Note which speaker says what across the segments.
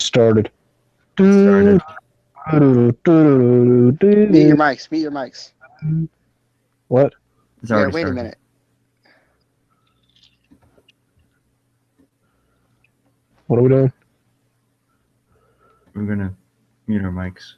Speaker 1: Started.
Speaker 2: Started.
Speaker 3: Mute your mics. Mute your mics.
Speaker 1: What?
Speaker 2: It's
Speaker 3: Yeah,
Speaker 2: already
Speaker 3: wait a
Speaker 2: started.
Speaker 3: minute.
Speaker 1: What are we doing?
Speaker 2: We're gonna mute our mics.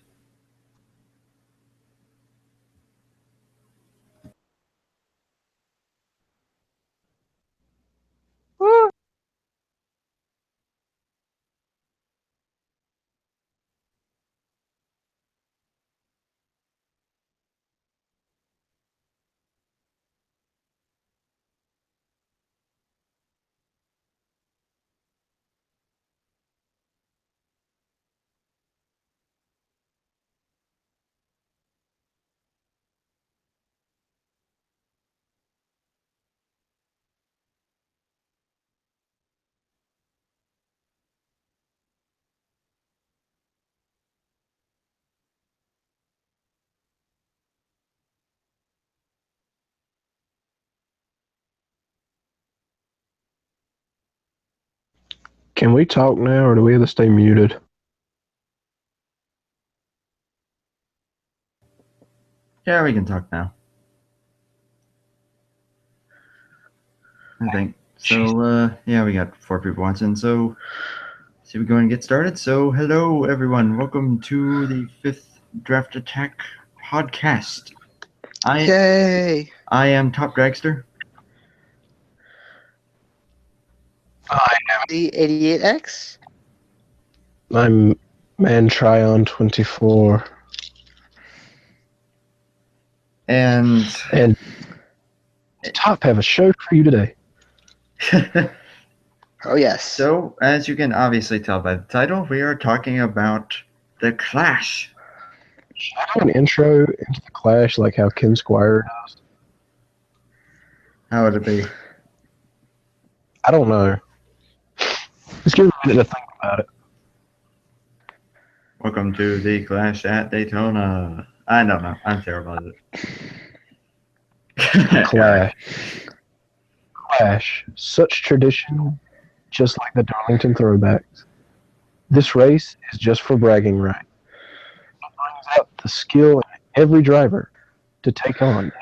Speaker 1: Can we talk now, or do we have to stay muted?
Speaker 2: Yeah, we can talk now. I think. So, yeah, we got 4 people watching. So, should we go and get started? So, hello, everyone. Welcome to the 5th Draft Attack podcast.
Speaker 3: Yay!
Speaker 2: I am Top Dragster.
Speaker 3: The 88X?
Speaker 1: I'm ManTryon24.
Speaker 2: And
Speaker 1: Top have a show for you today.
Speaker 3: Oh, yes.
Speaker 2: So, as you can obviously tell by the title, we are talking about The Clash.
Speaker 1: Should I do an intro into the Clash like how Ken Squire does?
Speaker 2: How would it be?
Speaker 1: I don't know. Just give me a minute to think about it.
Speaker 2: Welcome to The Clash at Daytona. I don't know. I'm terrible at it.
Speaker 1: Clash. Such tradition, just like the Darlington throwbacks. This race is just for bragging rights. It brings out the skill in every driver to take on.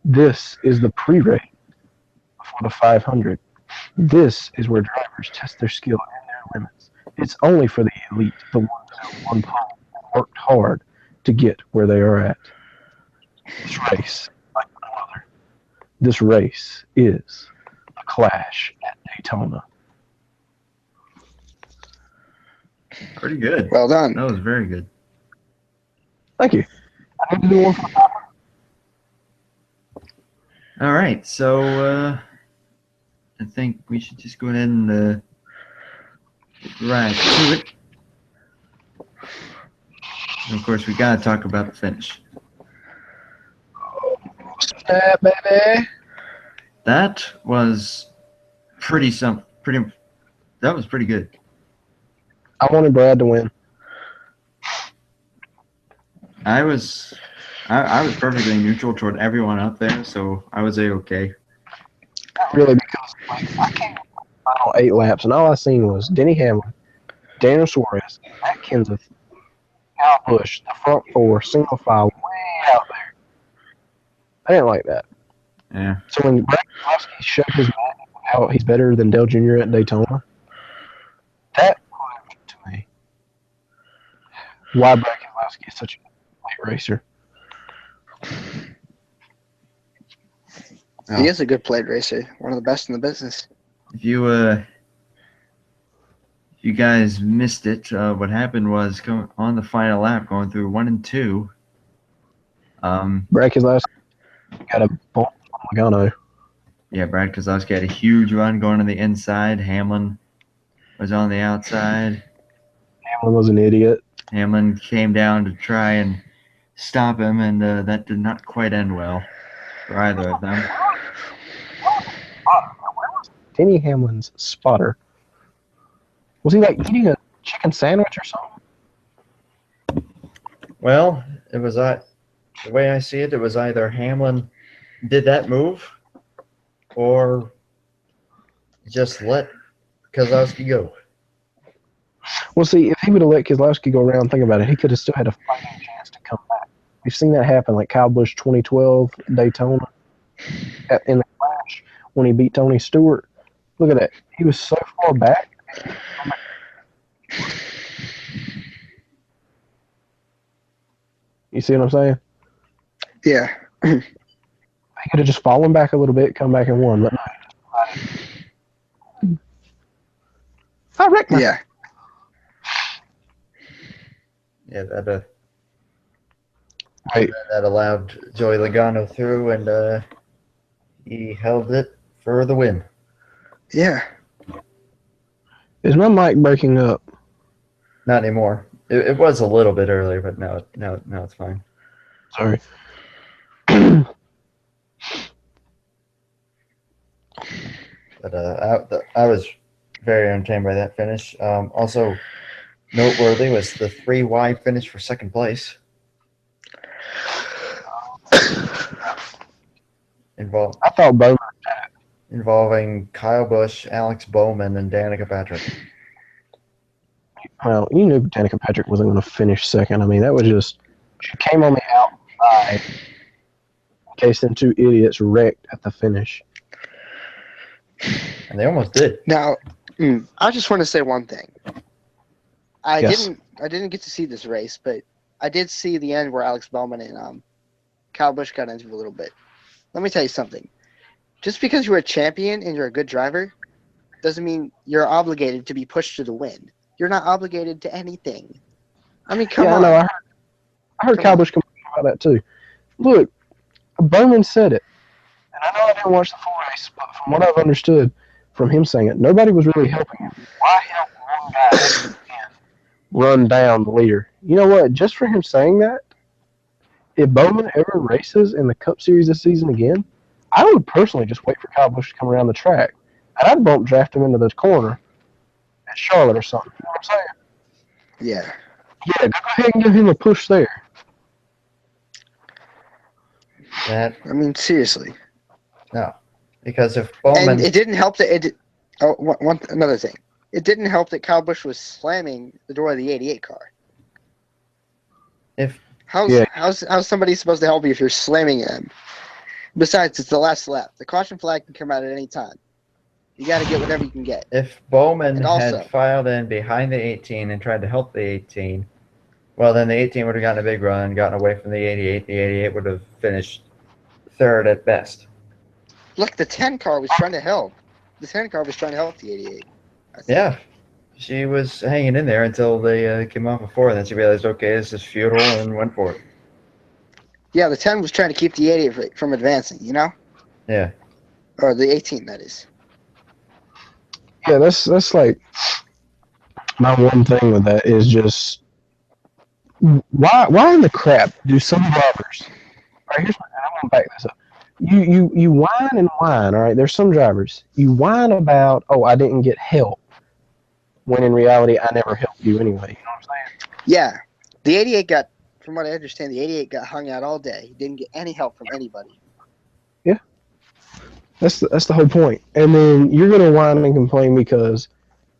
Speaker 1: This is the pre-race before the 500. This is where drivers test their skill and their limits. It's only for the elite, the ones who won pole and worked hard to get where they are at. This race, like no other, this race is the Clash at Daytona.
Speaker 2: Pretty good.
Speaker 3: Well done.
Speaker 2: That was very good.
Speaker 1: Thank you. I need to do one for the top.
Speaker 2: All right, so I think we should just go ahead and get right to it. And of course, we gotta talk about the finish.
Speaker 1: Snap, baby.
Speaker 2: That was pretty. That was pretty good.
Speaker 1: I wanted Brad to win.
Speaker 2: I was perfectly neutral toward everyone up there, so I was okay.
Speaker 1: Really, because I came on 8 laps, and all I seen was Denny Hamlin, Daniel Suarez, Matt Kenseth, Kyle Busch, the front 4, single file, way out there. I didn't like that.
Speaker 2: Yeah.
Speaker 1: So when Brad Keselowski showed his how he's better than Dale Jr. at Daytona, that proved to me why Brad Keselowski is such a great racer.
Speaker 3: He is a good plate racer. One of the best in the business.
Speaker 2: If you guys missed it, what happened was on the final lap, going through 1 and 2.
Speaker 1: Brad Keselowski got a bump on Logano.
Speaker 2: Yeah, Brad Keselowski had a huge run going on the inside. Hamlin was on the outside.
Speaker 1: Hamlin was an idiot.
Speaker 2: Hamlin came down to try and stop him, and that did not quite end well for either of them.
Speaker 1: Where was Denny Hamlin's spotter? Was he like eating a chicken sandwich or something?
Speaker 2: Well, it was the way I see it, it was either Hamlin did that move or just let Keselowski go.
Speaker 1: Well, see, if he would have let Keselowski go around, think about it, he could have still had a fighting chance to come back. We've seen that happen, like Kyle Busch 2012 Daytona in the crash when he beat Tony Stewart. Look at that. He was so far back. You see what I'm saying?
Speaker 3: Yeah.
Speaker 1: He could have just fallen back a little bit, come back and won. But no, I reckon.
Speaker 3: Yeah.
Speaker 2: Yeah, that
Speaker 1: Right.
Speaker 2: that allowed Joey Logano through, and he held it for the win.
Speaker 3: Yeah.
Speaker 1: Is my mic breaking up?
Speaker 2: Not anymore. It was a little bit earlier, but now it's fine.
Speaker 1: Sorry.
Speaker 2: But I was very entertained by that finish. Also noteworthy was the 3 wide finish for second place.
Speaker 1: I thought Bowman.
Speaker 2: Involving Kyle Busch, Alex Bowman, and Danica Patrick.
Speaker 1: Well, you knew Danica Patrick wasn't going to finish second. I mean, that was just she came on the outside in case them two idiots wrecked at the finish.
Speaker 2: And they almost did.
Speaker 3: Now, I just want to say one thing. I
Speaker 1: Yes.
Speaker 3: didn't get to see this race, but I did see the end where Alex Bowman and Kyle Busch got into a little bit. Let me tell you something. Just because you're a champion and you're a good driver doesn't mean you're obligated to be pushed to the win. You're not obligated to anything. I mean, come on.
Speaker 1: I know. I heard
Speaker 3: Come
Speaker 1: Kyle
Speaker 3: on.
Speaker 1: Busch complain about that too. Look, Bowman said it, and I know I didn't watch the full race, but from what I've understood from him saying it, nobody was really helping him. Why help one guy run down the leader? You know what? Just for him saying that, if Bowman ever races in the Cup Series this season again, I would personally just wait for Kyle Busch to come around the track, and I'd bump draft him into the corner at Charlotte or something. You know what I'm saying?
Speaker 3: Yeah.
Speaker 1: Yeah, go ahead and give him a push there.
Speaker 2: That
Speaker 3: I mean, seriously.
Speaker 2: because if Bowman
Speaker 3: And it didn't help that another thing. It didn't help that Kyle Busch was slamming the door of the 88 car.
Speaker 2: if
Speaker 3: How's somebody supposed to help you if you're slamming them? Besides, it's the last lap. The caution flag can come out at any time. You got to get whatever you can get.
Speaker 2: if Bowman
Speaker 3: And also-
Speaker 2: had filed in behind the 18 and tried to help the 18, well then the 18 would have gotten a big run, gotten away from the 88. The 88 would have finished third at best.
Speaker 3: Look, the 10 car was trying to help. The 10 car was trying to help the 88. I think.
Speaker 2: Yeah, she was hanging in there until they came off before. Then she realized, okay, this is futile, and went for it.
Speaker 3: Yeah, the 10 was trying to keep the 88 from advancing, you know?
Speaker 2: Yeah.
Speaker 3: Or the 18, that is.
Speaker 1: Yeah, that's like my one thing with that is just why in the crap do some drivers? All right, here's my, I'm gonna back this up. You whine and whine. All right, there's some drivers you whine about. Oh, I didn't get help. When in reality, I never helped you anyway. You know what I'm saying?
Speaker 3: Yeah. The 88 got, from what I understand, the 88 got hung out all day. He didn't get any help from anybody.
Speaker 1: That's the whole point. And then you're gonna whine and complain because,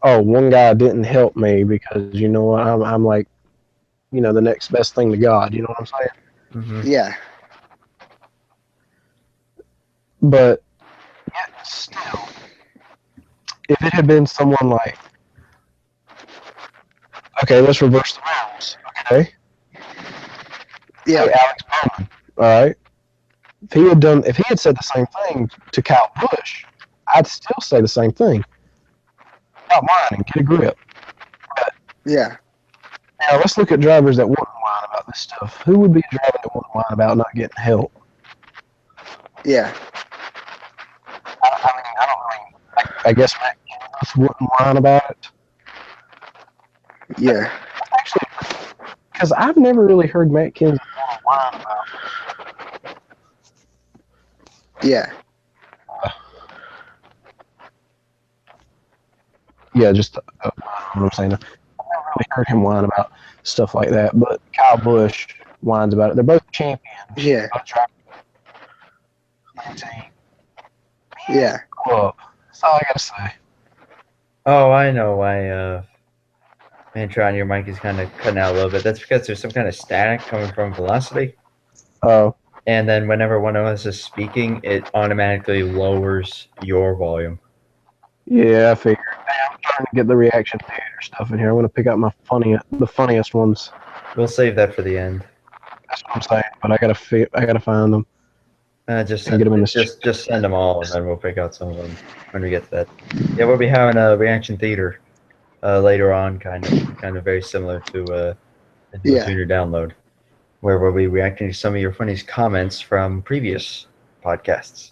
Speaker 1: oh, one guy didn't help me because you know what, I'm like, you know, the next best thing to God. You know what I'm saying?
Speaker 2: Mm-hmm.
Speaker 3: Yeah.
Speaker 1: But yet still, if it had been someone like, okay, let's reverse the roles. Okay,
Speaker 3: Yeah.
Speaker 1: hey, Alex Bowman. All right. If he had said the same thing to Kyle Busch, I'd still say the same thing. Stop whining, get a grip.
Speaker 3: Yeah.
Speaker 1: Now let's look at drivers that wouldn't whine about this stuff. Who would be a driver that wouldn't whine about not getting help?
Speaker 3: Yeah.
Speaker 1: I guess Matt Kenseth wouldn't whine about it.
Speaker 3: Yeah.
Speaker 1: Actually, because I've never really heard Matt Kenseth whine about it.
Speaker 3: Yeah.
Speaker 1: Yeah, just what I'm saying. I've never really heard him whine about stuff like that. But Kyle Busch whines about it. They're both champions.
Speaker 3: Yeah.
Speaker 1: Both drivers. Team.
Speaker 3: Yeah.
Speaker 1: Club. That's all I gotta say.
Speaker 2: Oh, I know why And Tron, your mic is kind of cutting out a little bit. That's because there's some kind of static coming from velocity.
Speaker 1: Oh,
Speaker 2: And then whenever one of us is speaking, it automatically lowers your volume.
Speaker 1: yeah, I figured. I'm trying to get the reaction theater stuff in here. I'm gonna pick out the funniest ones.
Speaker 2: We'll save that for the end.
Speaker 1: That's what I'm saying. But I gotta find them.
Speaker 2: Just
Speaker 1: And get 'em in this
Speaker 2: just send them all, and then we'll pick out some of them when we get to that. Yeah, we'll be having a reaction theater later on, kind of very similar to the
Speaker 3: Yeah.
Speaker 2: Junior Download, where we'll be reacting to some of your funniest comments from previous podcasts.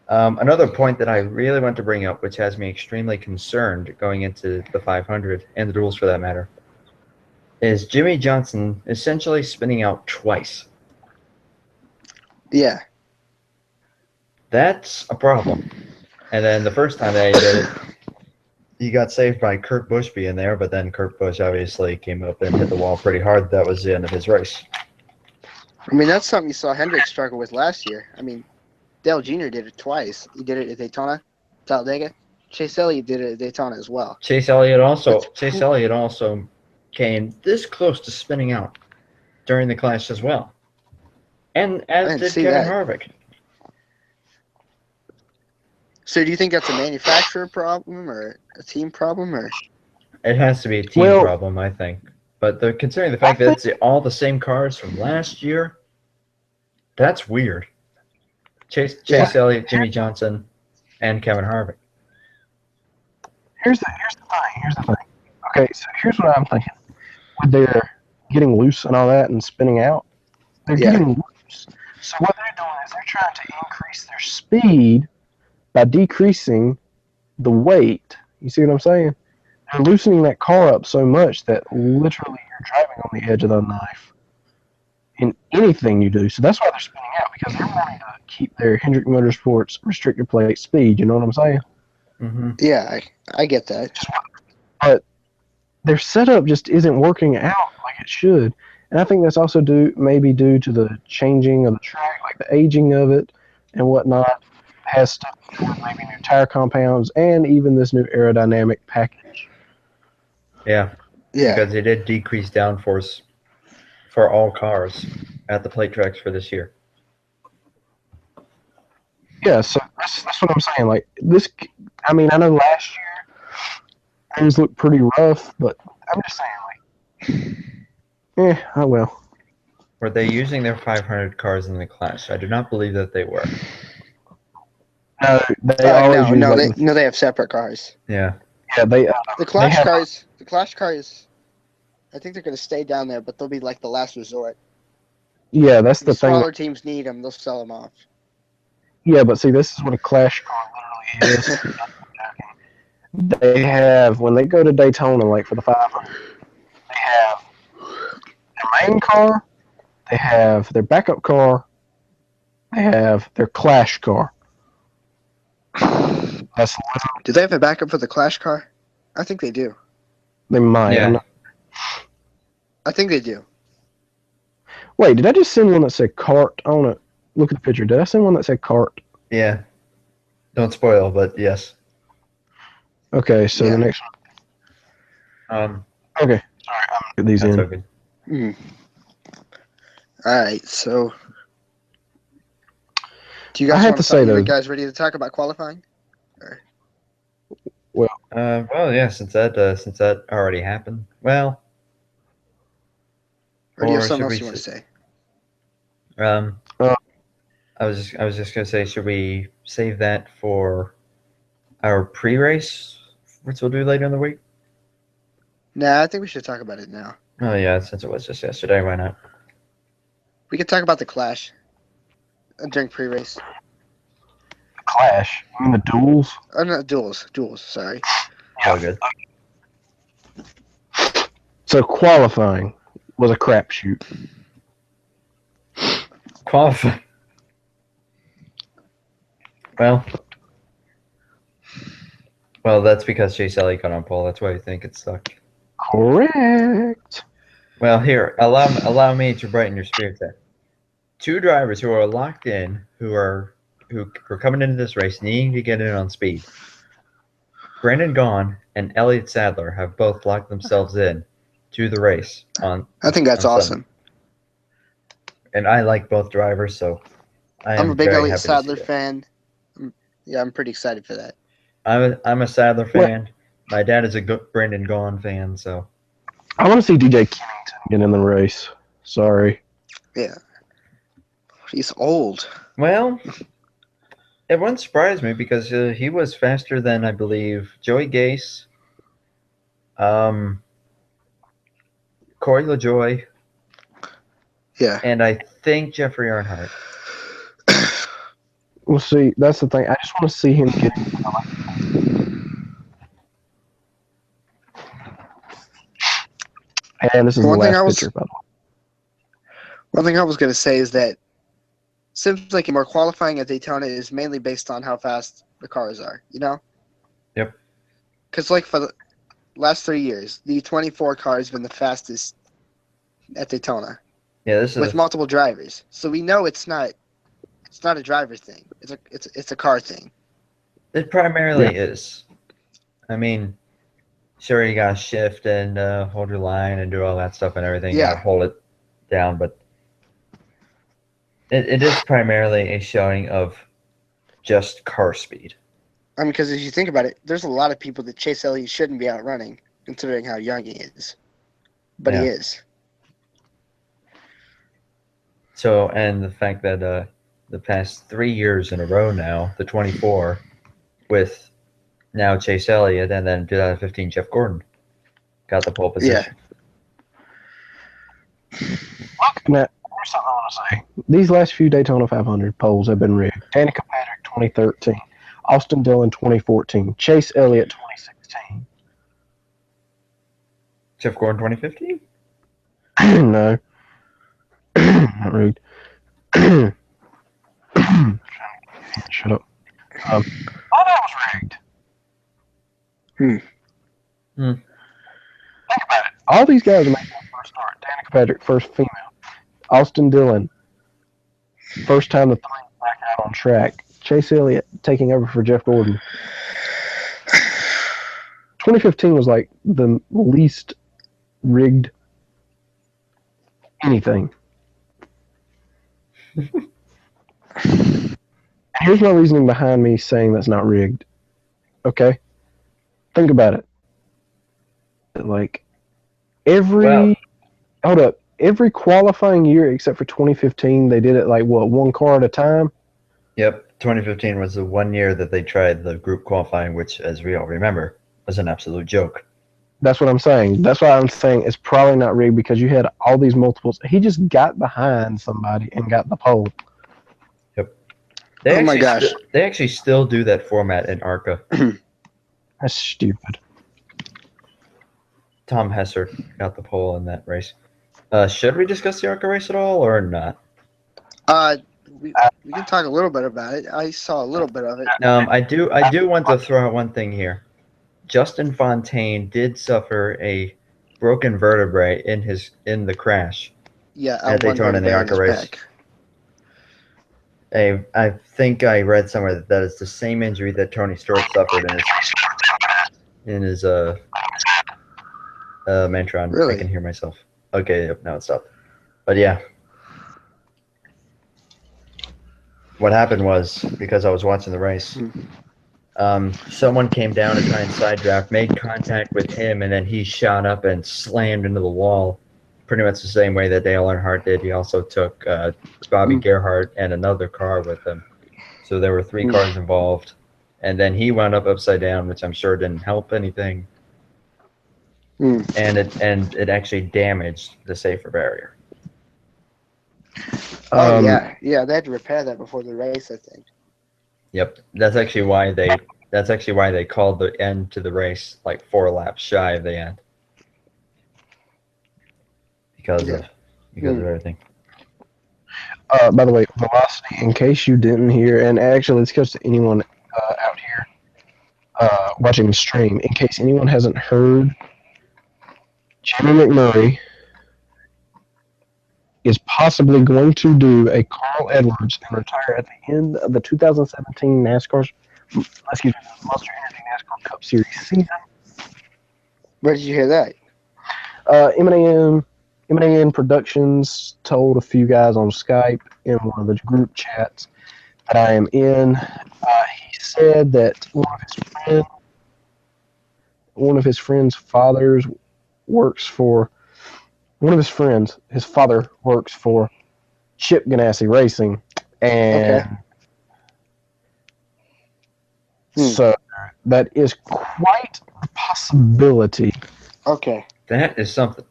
Speaker 2: Another point that I really want to bring up, which has me extremely concerned going into the 500 and the duels for that matter, is Jimmy Johnson essentially spinning out twice.
Speaker 3: Yeah.
Speaker 2: That's a problem. And then the first time that he did it, he got saved by Kurt Busch being there, but then Kurt Busch obviously came up and hit the wall pretty hard. That was the end of his race.
Speaker 3: I mean, that's something you saw Hendrick struggle with last year. I mean, Dale Jr. did it twice. He did it at Daytona, Talladega. Chase Elliott did it at Daytona as well.
Speaker 2: Chase Elliott also came this close to spinning out during the Clash as well. And as did Kevin Harvick.
Speaker 3: So do you think that's a manufacturer problem or a team problem, or?
Speaker 2: It has to be a team problem, I think. But considering the fact that it's all the same cars from last year, that's weird. Chase Elliott, Jimmy Johnson, and Kevin Harvick.
Speaker 1: Here's the thing. Okay, so here's what I'm thinking. When they're getting loose and all that and spinning out, they're getting loose. So what they're doing is they're trying to increase their speed by decreasing the weight. You see what I'm saying? They're loosening that car up so much that literally you're driving on the edge of the knife in anything you do. So that's why they're spinning out, because they're wanting to keep their Hendrick Motorsports restrictor plate speed. You know what I'm saying?
Speaker 2: Mm-hmm.
Speaker 3: Yeah, I get that.
Speaker 1: But their setup just isn't working out like it should. And I think that's also maybe due to the changing of the track, like the aging of it and whatnot. Has stuff to do with maybe new tire compounds and even this new aerodynamic package.
Speaker 2: Yeah. Because they did decrease downforce for all cars at the plate tracks for this year. Yeah,
Speaker 1: so that's what I'm saying. Like this, I mean, I know last year things looked pretty rough, but I'm just saying, like, oh well.
Speaker 2: Were they using their 500 cars in the Clash? I do not believe that they were.
Speaker 1: No, they
Speaker 3: have separate cars.
Speaker 2: Yeah.
Speaker 1: Yeah, the
Speaker 3: Clash cars. The Clash cars. I think they're going to stay down there, but they'll be like the last resort.
Speaker 1: Yeah, that's the thing.
Speaker 3: Smaller teams need them; they'll sell them off.
Speaker 1: Yeah, but see, this is what a Clash car literally is. They have, when they go to Daytona, like for the 500, they have their main car, they have their backup car, they have their Clash car. That's literally.
Speaker 3: Do they have a backup for the Clash car? I think they do.
Speaker 1: They might.
Speaker 2: Yeah.
Speaker 3: I think they do.
Speaker 1: Wait, did I just send one that said cart on it? Look at the picture. Did I send one that said cart?
Speaker 2: Yeah. Don't spoil, but yes.
Speaker 1: Okay, so the next
Speaker 2: one.
Speaker 1: Okay. Sorry, I'm gonna get these in.
Speaker 2: Okay.
Speaker 3: All right, so do you guys want to say though? You guys ready to talk about qualifying? Or?
Speaker 2: Well, yeah. Since that already happened. Well.
Speaker 3: Or do you have something else you want to say?
Speaker 2: I was just gonna say, should we save that for our pre-race, which we'll do later in the week?
Speaker 3: Nah, I think we should talk about it now.
Speaker 2: Oh yeah, since it was just yesterday, why not?
Speaker 3: We could talk about the Clash during pre-race.
Speaker 1: Clash? You mean the duels?
Speaker 3: Oh, no, duels. Sorry.
Speaker 2: All good.
Speaker 1: So qualifying was a crapshoot.
Speaker 2: Qualifying. Well, that's because Chase Elliott got on pole. That's why I think it sucked.
Speaker 1: Correct.
Speaker 2: Well, here, allow me to brighten your spirits there. Two drivers who are locked in, who are coming into this race needing to get in on speed. Brandon Gaughan and Elliott Sadler have both locked themselves in to the race on.
Speaker 3: I think that's
Speaker 2: on Sunday.
Speaker 3: awesome.
Speaker 2: And I like both drivers, so I am
Speaker 3: I'm a big
Speaker 2: very
Speaker 3: Elliott
Speaker 2: happy
Speaker 3: Sadler
Speaker 2: to see that.
Speaker 3: fan. Yeah, I'm pretty excited for that.
Speaker 2: I'm a Sadler fan. My dad is a good Brandon Gaughan fan, so
Speaker 1: I want to see DJ Kennington get in the race. Sorry.
Speaker 3: Yeah. He's old.
Speaker 2: well, it wouldn't surprise me because he was faster than I believe Joey Gase, Corey LaJoy,
Speaker 3: Yeah.
Speaker 2: and I think Jeffrey Earnhardt.
Speaker 1: We'll see. That's the thing. I just want to see him get. And this is
Speaker 3: One
Speaker 1: the
Speaker 3: thing
Speaker 1: last
Speaker 3: I was-
Speaker 1: picture, by the way.
Speaker 3: One thing I was going to say is that seems like more qualifying at Daytona is mainly based on how fast the cars are, you know?
Speaker 2: Yep.
Speaker 3: Because, like, for the last 3 years, the 24 car has been the fastest at Daytona
Speaker 2: Yeah, this
Speaker 3: with
Speaker 2: is
Speaker 3: multiple drivers. So we know it's not a driver thing. It's a car thing.
Speaker 2: it primarily is. I mean, sure you gotta shift and hold your line and do all that stuff and everything. You
Speaker 3: Yeah.
Speaker 2: gotta hold it down, but it is primarily a showing of just car speed.
Speaker 3: I mean, because if you think about it, there's a lot of people that Chase Elliott shouldn't be outrunning, considering how young he is. But he
Speaker 2: Yeah.
Speaker 3: is.
Speaker 2: So, and the fact that the past 3 years in a row now, the 24, with now Chase Elliott and then 2015 Jeff Gordon got the pole position.
Speaker 1: Now, here's something I want to say. These last few Daytona 500 poles have been rigged. Danica Patrick 2013, Austin Dillon 2014, Chase Elliott 2016.
Speaker 2: Jeff Gordon 2015?
Speaker 1: No. Not rigged. Shut up. All that was rigged. Think about it. All these guys are making their first start. Danica Patrick, first female. Austin Dillon, first time the three back out on track. Chase Elliott taking over for Jeff Gordon. 2015 was like the least rigged anything. And here's my reasoning behind me saying that's not rigged. Okay? Think about it. Like,
Speaker 2: Well-
Speaker 1: hold up. Every qualifying year except for 2015, they did it like, what, one car at a time?
Speaker 2: Yep, 2015 was the 1 year that they tried the group qualifying, which, as we all remember, was an absolute joke.
Speaker 1: That's what I'm saying. That's why I'm saying it's probably not rigged because you had all these multiples. He just got behind somebody and got the pole.
Speaker 2: They
Speaker 3: Oh my
Speaker 2: actually
Speaker 3: gosh.
Speaker 2: they actually still do that format in ARCA.
Speaker 1: That's stupid.
Speaker 2: Tom Hesser got the pole in that race. Should we discuss the ARCA race at all or not?
Speaker 3: We can talk a little bit about it. I saw a little bit of it.
Speaker 2: I do want to throw out one thing here. Justin Fontaine did suffer a broken vertebrae in the crash.
Speaker 3: Yeah,
Speaker 2: At Daytona in the ARCA race. I think I read somewhere that is the same injury that Tony Stewart suffered in his Mantron.
Speaker 3: Really?
Speaker 2: I can hear myself. Okay, yep, now it stopped. But yeah. What happened was, because I was watching the race, someone came down to try and side draft, made contact with him, and then he shot up and slammed into the wall. Pretty much the same way that Dale Earnhardt did. He also took Bobby Gerhardt and another car with him. So there were 3 cars involved. And then he wound up upside down, which I'm sure didn't help anything. And it actually damaged the safer barrier.
Speaker 3: Yeah, they had to repair that before the race, I think.
Speaker 2: Yep, that's actually why they called the end to the race like 4 laps shy of the end because of everything.
Speaker 1: By the way, velocity, in case you didn't hear, and actually this goes to anyone out here watching the stream, in case anyone hasn't heard, Jimmy McMurray is possibly going to do a Carl Edwards and retire at the end of the 2017 NASCAR excuse me, the Monster Energy NASCAR Cup Series season.
Speaker 3: Where did you hear that?
Speaker 1: M&AN Productions told a few guys on Skype in one of the group chats that I am in. He said that one of his friends' fathers works for one of his friends. His father works for Chip Ganassi Racing, and so that is quite a possibility.
Speaker 3: Okay.
Speaker 2: That is something.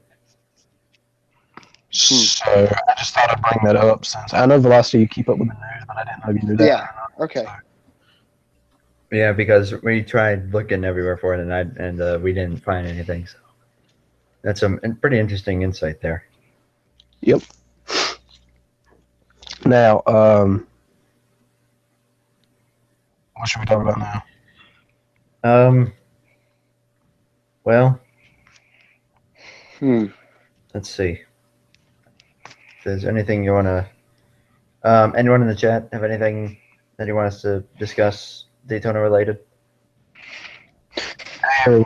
Speaker 1: So I just thought I'd bring that up since I know Velocity, you keep up with the news, but I didn't know if you knew that.
Speaker 3: Yeah.
Speaker 1: Or not.
Speaker 3: Okay.
Speaker 2: Yeah, because we tried looking everywhere for it, and we didn't find anything. So that's a pretty interesting insight there.
Speaker 1: Yep. Now, what should we talk about now?
Speaker 2: Well,
Speaker 3: Hmm.
Speaker 2: let's see. If there's anything you want to, anyone in the chat have anything that you want us to discuss Daytona related?
Speaker 1: Hey,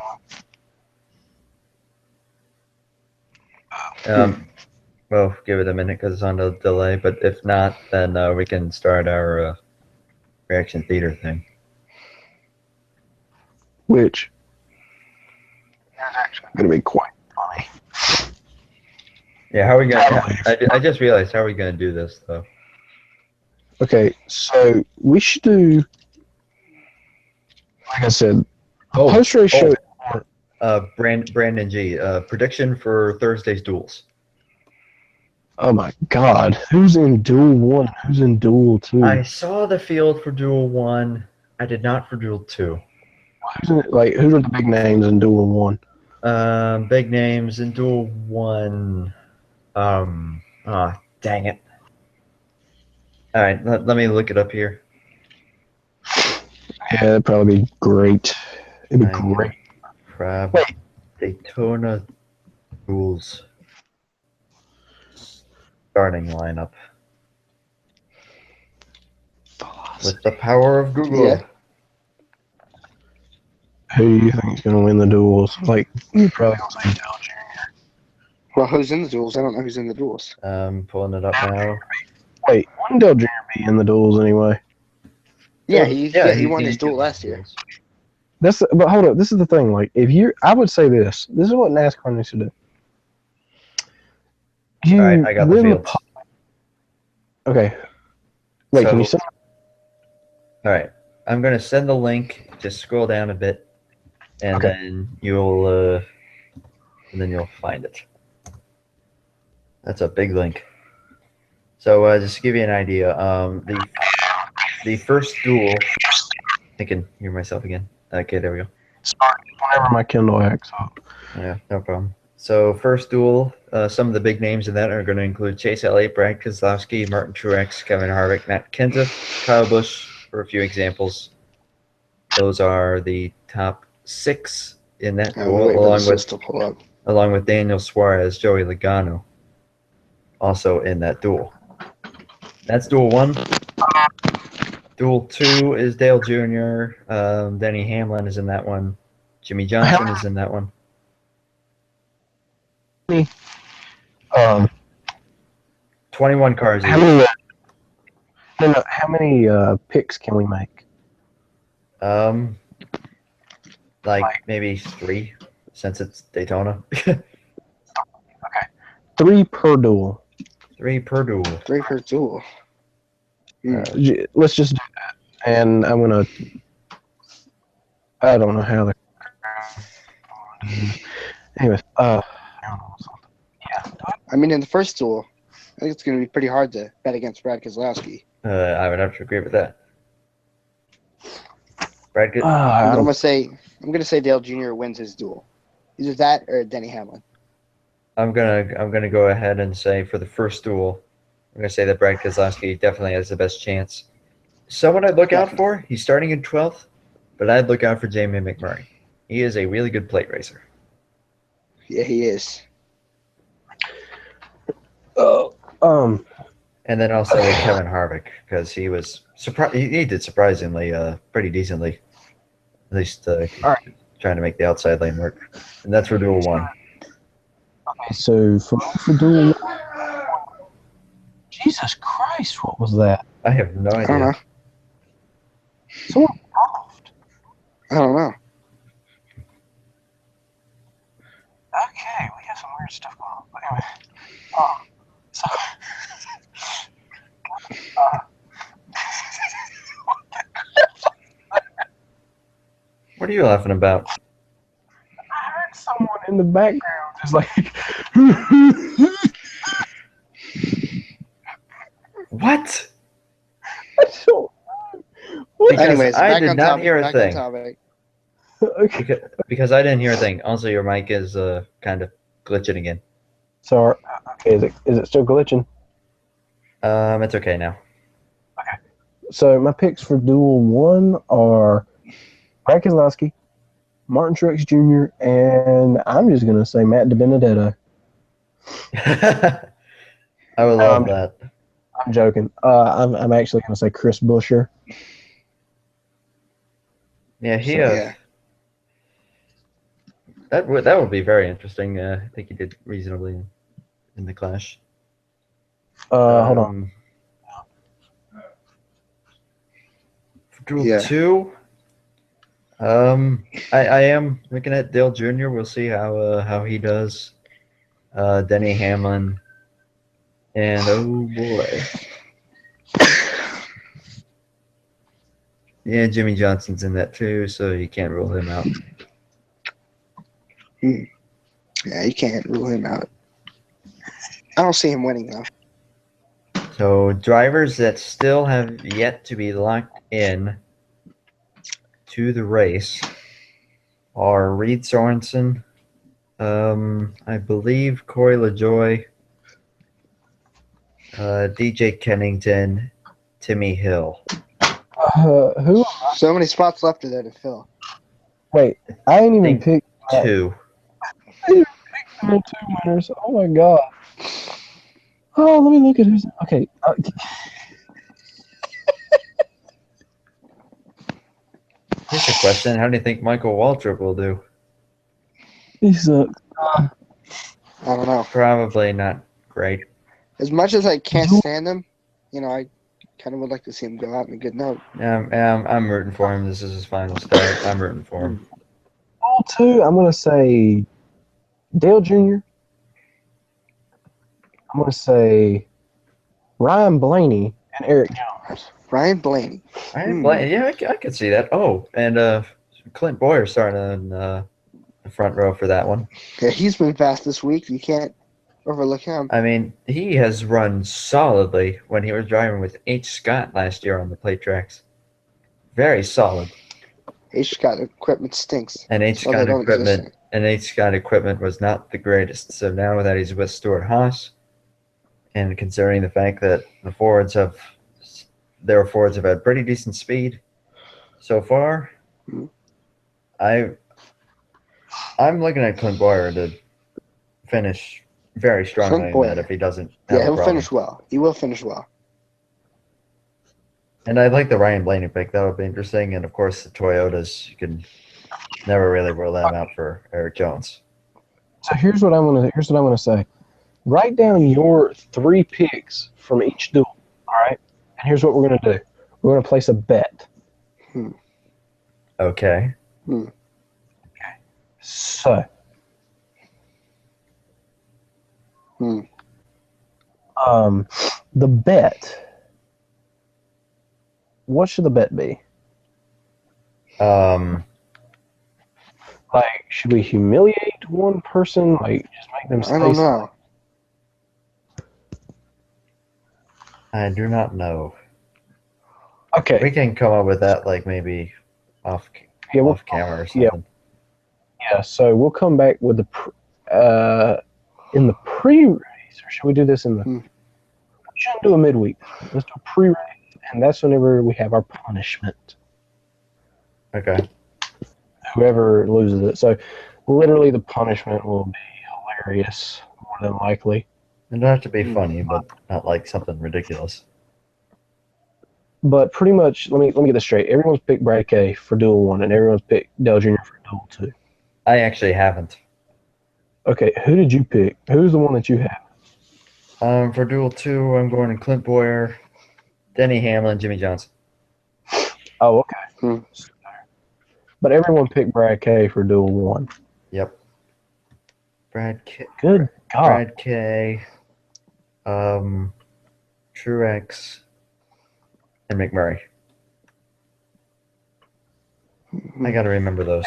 Speaker 2: Well, give it a minute because it's on the delay. But if not, then we can start our reaction theater thing.
Speaker 1: which is actually going to be quite funny.
Speaker 2: Yeah, how are we gonna? I just realized how are we gonna do this though?
Speaker 1: Okay, so we should do, like I said, post-race show.
Speaker 2: Brandon G. Prediction for Thursday's duels.
Speaker 1: Oh my God, who's in Duel 1? Who's in Duel 2?
Speaker 2: I saw the field for Duel 1. I did not for Duel 2.
Speaker 1: Who are the big names in Duel 1?
Speaker 2: Big names in Duel 1. Dang it. All right, let me look it up here.
Speaker 1: Yeah, that'd probably be great. It'd be great.
Speaker 2: Wait. Daytona duels. Starting lineup. With the power of Google.
Speaker 3: Yeah.
Speaker 1: Who do you think is going to win the duels? Like, you probably going to say Dale Jr.
Speaker 3: Well, who's in the duels? I don't know who's in the duels.
Speaker 2: Pulling it up now.
Speaker 1: Wait, wouldn't Dale Jr. be in the duels anyway?
Speaker 3: Yeah, he won his duel last year.
Speaker 1: But hold up, this is the thing. Like, I would say this. This is what NASCAR needs to do.
Speaker 2: All right, I got the fields.
Speaker 1: Okay. Wait, can you send?
Speaker 2: All right, I'm gonna send the link. Just scroll down a bit, and then you'll find it. That's a big link. So just to give you an idea, the first duel. I can hear myself again. Okay, there we go.
Speaker 1: Sorry, whenever my Kindle acts up.
Speaker 2: Yeah, no problem. So first duel, some of the big names in that are going to include Chase Elliott, Brad Keselowski, Martin Truex, Kevin Harvick, Matt Kenseth, Kyle Busch, for a few examples. Those are the top 6 in that duel, along with Daniel Suarez, Joey Logano, also in that duel. That's duel 1. Duel 2 is Dale Jr. Denny Hamlin is in that one. Jimmy Johnson is in that one. 21 cars.
Speaker 1: How many picks can we make?
Speaker 2: Maybe 3, since it's Daytona.
Speaker 1: Okay. 3 per duel.
Speaker 2: 3 per duel.
Speaker 3: 3 per duel.
Speaker 1: Let's just do that. And I'm gonna. I don't know how the. Anyways,
Speaker 3: I mean, in the first duel, I think it's going to be pretty hard to bet against Brad Keselowski.
Speaker 2: I would have to agree with that. Brad,
Speaker 3: I'm going to say Dale Jr. wins his duel. Either that or Denny Hamlin.
Speaker 2: I'm gonna go ahead and say for the first duel, I'm gonna say that Brad Keselowski definitely has the best chance. Someone I'd look out for. He's starting in 12th, but I'd look out for Jamie McMurray. He is a really good plate racer.
Speaker 3: Yeah, he is.
Speaker 2: And then also Kevin Harvick, because he was he did surprisingly pretty decently, at least
Speaker 1: All right.
Speaker 2: trying to make the outside lane work. And that's for duel 1.
Speaker 1: Okay, so for duel, Jesus Christ, what was that?
Speaker 2: I have no
Speaker 3: I don't
Speaker 2: idea.
Speaker 3: know.
Speaker 1: Someone coughed.
Speaker 3: I don't know.
Speaker 1: Okay, we have some weird stuff going on. But anyway, so.
Speaker 2: What are you laughing about?
Speaker 1: I heard someone in the background just like.
Speaker 2: What?
Speaker 1: I don't know. What?
Speaker 2: Because
Speaker 3: Anyways,
Speaker 2: I
Speaker 3: back
Speaker 2: did
Speaker 3: on
Speaker 2: not
Speaker 3: topic.
Speaker 2: hear a
Speaker 3: Back
Speaker 2: thing.
Speaker 3: on topic.
Speaker 1: Okay.
Speaker 2: Because I didn't hear a thing. Also, your mic is kind of glitching again.
Speaker 1: So, okay, is it still glitching?
Speaker 2: It's okay now.
Speaker 1: So my picks for Duel 1 are Brad Keselowski, Martin Truex Jr., and I'm just going to say Matt DiBenedetto.
Speaker 2: I would love that.
Speaker 1: I'm joking. I'm actually going to say Chris Buescher.
Speaker 2: Yeah, he.
Speaker 3: So, yeah.
Speaker 2: That would be very interesting. I think he did reasonably in the Clash.
Speaker 1: Hold on.
Speaker 2: For Duel
Speaker 3: Yeah.
Speaker 2: 2, I am looking at Dale Jr. We'll see how he does. Denny Hamlin, and oh boy, yeah, Jimmy Johnson's in that too, so you can't rule him out.
Speaker 3: Yeah, you can't rule him out. I don't see him winning though.
Speaker 2: So drivers that still have yet to be locked in to the race are Reed Sorensen, I believe Corey LaJoy, DJ Kennington, Timmy Hill.
Speaker 1: Who?
Speaker 3: So many spots left there to fill.
Speaker 1: Wait, I ain't even
Speaker 2: Think
Speaker 1: picked
Speaker 2: 2.
Speaker 1: the 2 winners. Oh my god. Oh, let me look at who's. Okay.
Speaker 2: Here's a question: how do you think Michael Waltrip will do?
Speaker 1: He sucks.
Speaker 3: I don't know.
Speaker 2: Probably not great.
Speaker 3: As much as I can't stand him, I kind of would like to see him go out on a good note.
Speaker 2: I'm rooting for him. This is his final start. I'm rooting for him.
Speaker 1: All 2, I'm going to say Dale Jr. I'm going to say Ryan Blaney and Eric Jones.
Speaker 3: Ryan Blaney.
Speaker 2: Yeah, I could see that. Oh, and Clint Boyer starting in the front row for that one.
Speaker 3: Yeah, he's been fast this week. You can't overlook him.
Speaker 2: I mean, he has run solidly when he was driving with H. Scott last year on the plate tracks. Very solid.
Speaker 3: H. Scott equipment stinks.
Speaker 2: And H.
Speaker 3: So they
Speaker 2: Scott
Speaker 3: don't
Speaker 2: equipment
Speaker 3: exist.
Speaker 2: Was not the greatest. So now that he's with Stuart Haas, and considering the fact that their Fords have had pretty decent speed so far, I'm looking at Clint Boyer to finish very strongly in that if he doesn't have a
Speaker 3: he'll
Speaker 2: problem.
Speaker 3: finish well. He will finish well.
Speaker 2: And I like the Ryan Blaney pick. That would be interesting. And of course, the Toyotas, you can never really rule them out for Eric Jones.
Speaker 1: So here's what I'm gonna say. Write down your 3 picks from each duel. All right. And here's what we're gonna do. We're gonna place a bet.
Speaker 2: Okay.
Speaker 1: So. The bet. What should the bet be?
Speaker 2: Um,
Speaker 1: Like, should we humiliate one person? Like, just make them stay?
Speaker 3: I don't know.
Speaker 2: I do not know.
Speaker 1: Okay.
Speaker 2: We can come up with that, like maybe off camera or something.
Speaker 1: Yeah. So we'll come back with in the pre-race, or should we do this in the? We shouldn't do a midweek. Let's do a pre-race, and that's whenever we have our punishment.
Speaker 2: Okay.
Speaker 1: Whoever loses it. So literally the punishment will be hilarious, more than likely.
Speaker 2: It doesn't have to be funny, but not like something ridiculous.
Speaker 1: But pretty much, let me get this straight. Everyone's picked Brad K for Duel 1, and everyone's picked Dale Jr. for Duel 2.
Speaker 2: I actually haven't.
Speaker 1: Okay, who did you pick? Who's the one that you have?
Speaker 2: For Duel 2, I'm going to Clint Boyer, Denny Hamlin, Jimmy Johnson.
Speaker 1: Oh, okay. But everyone picked Brad K for Duel 1.
Speaker 2: Yep. Brad K.
Speaker 1: Good God.
Speaker 2: Brad K. Truex, and McMurray. I got to remember those.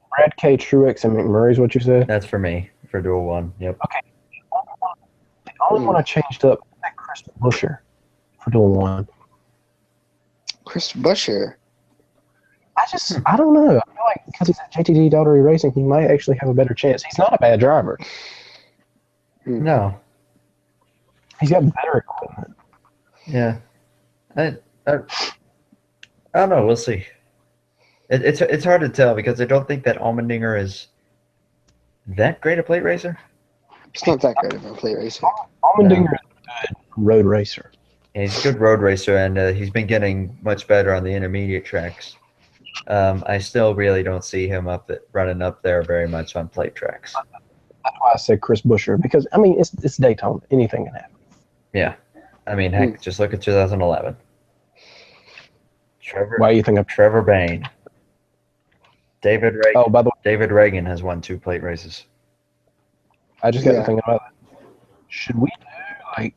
Speaker 1: Brad K, Truex, and McMurray is what you said?
Speaker 2: That's for me, for Duel 1. Yep.
Speaker 1: Okay. The only one I changed up was Chris Buescher for Duel 1.
Speaker 3: Chris Buescher.
Speaker 1: I don't know. I feel like because he's at JTG Daughtery Racing, he might actually have a better chance. He's not a bad driver.
Speaker 2: No.
Speaker 1: He's got better equipment.
Speaker 2: Yeah. I don't know. We'll see. It's hard to tell because I don't think that Allmendinger is that great a plate racer.
Speaker 3: It's not that great of a plate racer.
Speaker 1: Allmendinger is a good road racer.
Speaker 2: Yeah, he's a good road racer, and he's been getting much better on the intermediate tracks. I still really don't see him running up there very much on plate tracks.
Speaker 1: That's why I said Chris Buescher, because, I mean, it's Daytona. Anything can happen.
Speaker 2: Yeah. I mean, heck, just look at 2011.
Speaker 1: Why do you think
Speaker 2: Trevor Bayne. David Reagan.
Speaker 1: Oh, by the way,
Speaker 2: David Reagan has won 2 plate races.
Speaker 1: I just got to thinking about that. Should we do,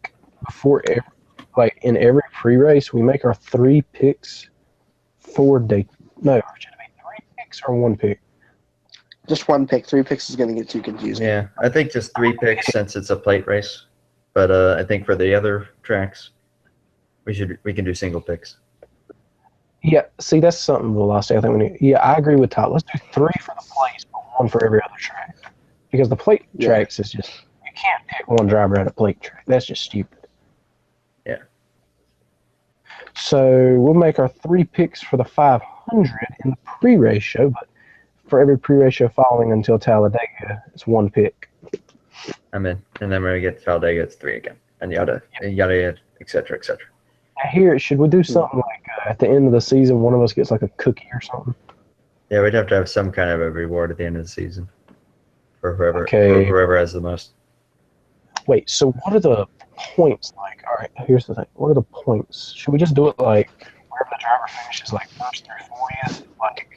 Speaker 1: in every pre-race, we make our 3 picks for Daytona? No, should it be 3 picks or 1 pick?
Speaker 3: Just 1 pick. 3 picks is going to get too confusing.
Speaker 2: Yeah, I think just 3 picks since it's a plate race. But I think for the other tracks, we can do single picks.
Speaker 1: Yeah, see, that's something Velocity I think we need. Yeah, I agree with Todd. Let's do 3 for the plates, but 1 for every other track. Because the plate tracks is just, you can't pick 1 driver at a plate track. That's just stupid.
Speaker 2: Yeah.
Speaker 1: So we'll make our 3 picks for the 500 in the pre-race show, but for every pre-race show following until Talladega, it's 1 pick.
Speaker 2: I'm in. And then when we get to Talladega, it's 3 again. And yada, et cetera, et cetera.
Speaker 1: Here, should we do something like at the end of the season, one of us gets like a cookie or something?
Speaker 2: Yeah, we'd have to have some kind of a reward at the end of the season for whoever has the most.
Speaker 1: Wait, so what are the points like? All right, here's the thing. What are the points? Should we just do it like wherever the driver finishes, like first through 40th, like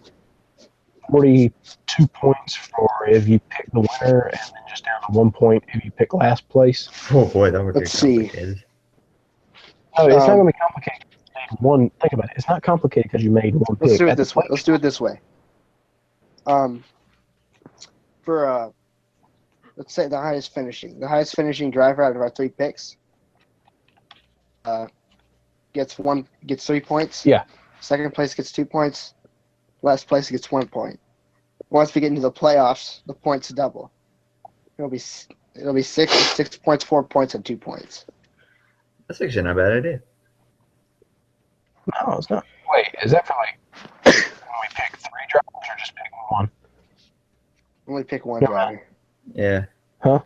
Speaker 1: 42 points for if you pick the winner, and then just down to 1 point if you pick last place?
Speaker 2: Oh boy, that would be
Speaker 3: Let's see.
Speaker 2: complicated.
Speaker 1: No, it's not going to be complicated. Think about it. It's not complicated because you made 1 pick.
Speaker 3: Let's do it this way. Let's do it this way. For let's say the highest finishing driver out of our 3 picks gets 3 points.
Speaker 1: Yeah.
Speaker 3: Second place gets 2 points. Last place gets 1 point. Once we get into the playoffs, the points double. It'll be 6 points, 4 points, and 2 points.
Speaker 2: That's actually not a bad idea.
Speaker 1: No, it's not. Wait, is that for when we pick 3 drivers or just pick 1?
Speaker 3: Only pick 1 driver.
Speaker 2: Yeah.
Speaker 1: Huh?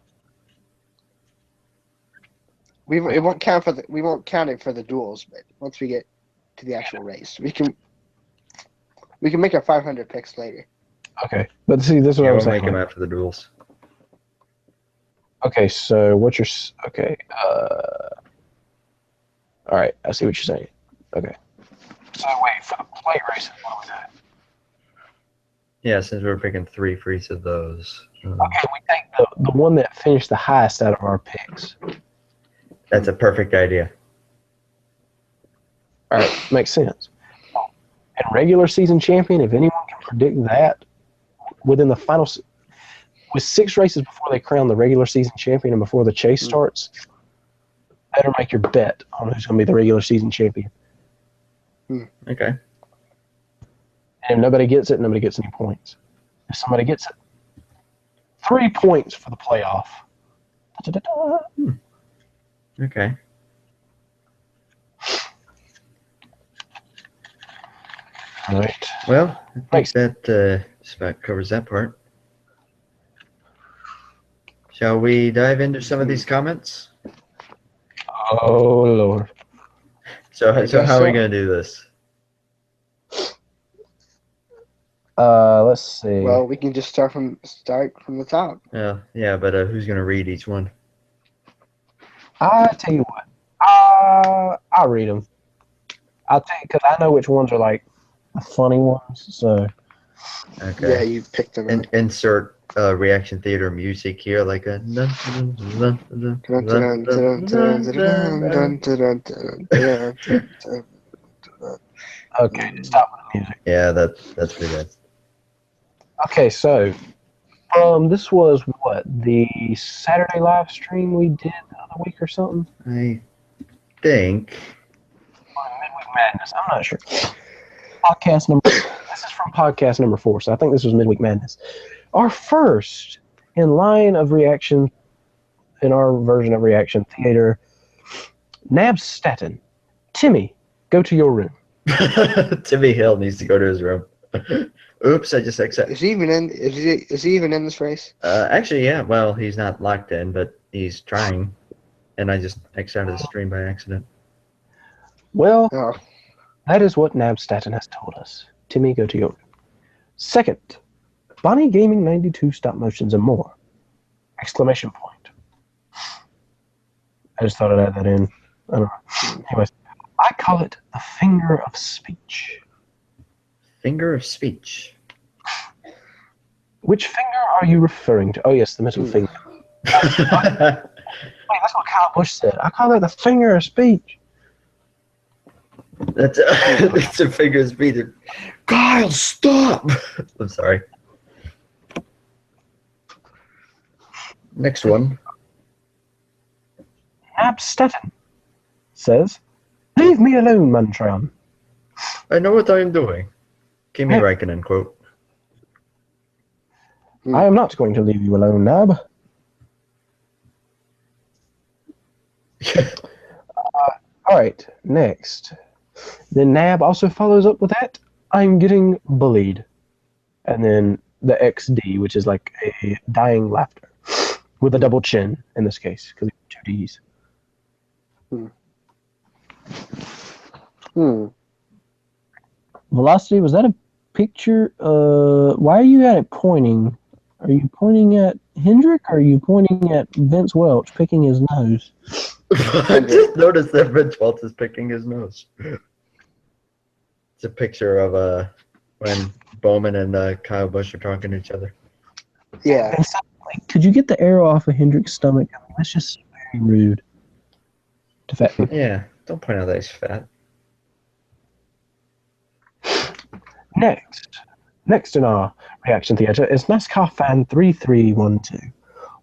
Speaker 3: We won't count it for the duels, but once we get to the actual race, we can make our 500 picks later.
Speaker 1: Okay, but see, this is what I was
Speaker 2: We'll
Speaker 1: saying.
Speaker 2: make them after the duels.
Speaker 1: Okay, so what's your all right, I see what you're saying. Okay. So wait, for the plate races, what was that?
Speaker 2: Yeah, since we're picking 3 for each of those.
Speaker 1: Okay, we take the one that finished the highest out of our picks.
Speaker 2: That's a perfect idea.
Speaker 1: All right, makes sense. And regular season champion, if anyone can predict that within the final, with 6 races before they crown the regular season champion and before the chase starts, better make your bet on who's going to be the regular season champion.
Speaker 2: Okay.
Speaker 1: And if nobody gets it, nobody gets any points. If somebody gets it, 3 points for the playoff. Da-da-da-da.
Speaker 2: Okay.
Speaker 1: All right.
Speaker 2: Well, I
Speaker 1: Thanks.
Speaker 2: think that just about covers that part. Shall we dive into some of these comments?
Speaker 1: Oh Lord.
Speaker 2: So
Speaker 3: guess
Speaker 2: how are we
Speaker 3: so.
Speaker 2: gonna do this?
Speaker 1: Let's see.
Speaker 3: Well, we can just start from the top.
Speaker 2: Yeah, but who's gonna read each one?
Speaker 1: I tell you what. I'll read them. I'll tell you because I know which ones are like the funny ones. So
Speaker 2: Okay.
Speaker 3: Yeah, you picked them.
Speaker 2: And insert reaction theater music here, like a.
Speaker 1: okay, stop with the music.
Speaker 2: Yeah, that's pretty good.
Speaker 1: Okay, so this was what the Saturday live stream we did the other week or something.
Speaker 2: I think.
Speaker 1: Midweek Madness. I'm not sure. Podcast number. This is from podcast number 4, so I think this was Midweek Madness. Our first in line of reaction, in our version of reaction theater. Nab Staten. Timmy, go to your room.
Speaker 2: Timmy Hill needs to go to his room. Oops, I just accept.
Speaker 3: Is he even in? Is he even in this race?
Speaker 2: Actually, yeah. Well, he's not locked in, but he's trying, and I just exited the stream by accident.
Speaker 1: Well,
Speaker 3: Oh,
Speaker 1: that is what Nab Staten has told us. Timmy, go to your room. Second, Bonnie Gaming 92 stop motions and more. Exclamation point. I just thought I'd add that in. I don't know. Anyways, I call it the finger of speech.
Speaker 2: Finger of speech.
Speaker 1: Which finger are you referring to? Oh, yes, the middle finger. Wait, that's what Kyle Busch said. I call it the finger of speech.
Speaker 2: That's it's a finger of speech. Kyle, stop! I'm sorry. Next one.
Speaker 1: Nab Staten says, leave me alone, Mantron.
Speaker 2: I know what I am doing. Kimi
Speaker 1: Hey.
Speaker 2: Räikkönen quote.
Speaker 1: I am not going to leave you alone, Nab. All right, next. Then Nab also follows up with that. I'm getting bullied. And then the XD, which is like a dying laughter with a double chin in this case, because it's 2 Ds. Velocity, was that a picture? Why are you at it pointing? Are you pointing at Hendrick or are you pointing at Vince Welch picking his nose?
Speaker 2: I just noticed that Vince Welch is picking his nose. It's a picture of when Bowman and Kyle Busch are talking to each other.
Speaker 3: yeah.
Speaker 1: And so, like, could you get the arrow off of Hendrick's stomach? I mean, that's just very rude to fat people.
Speaker 2: Yeah, don't point out that he's fat.
Speaker 1: Next in our reaction theater is NASCAR fan 3312.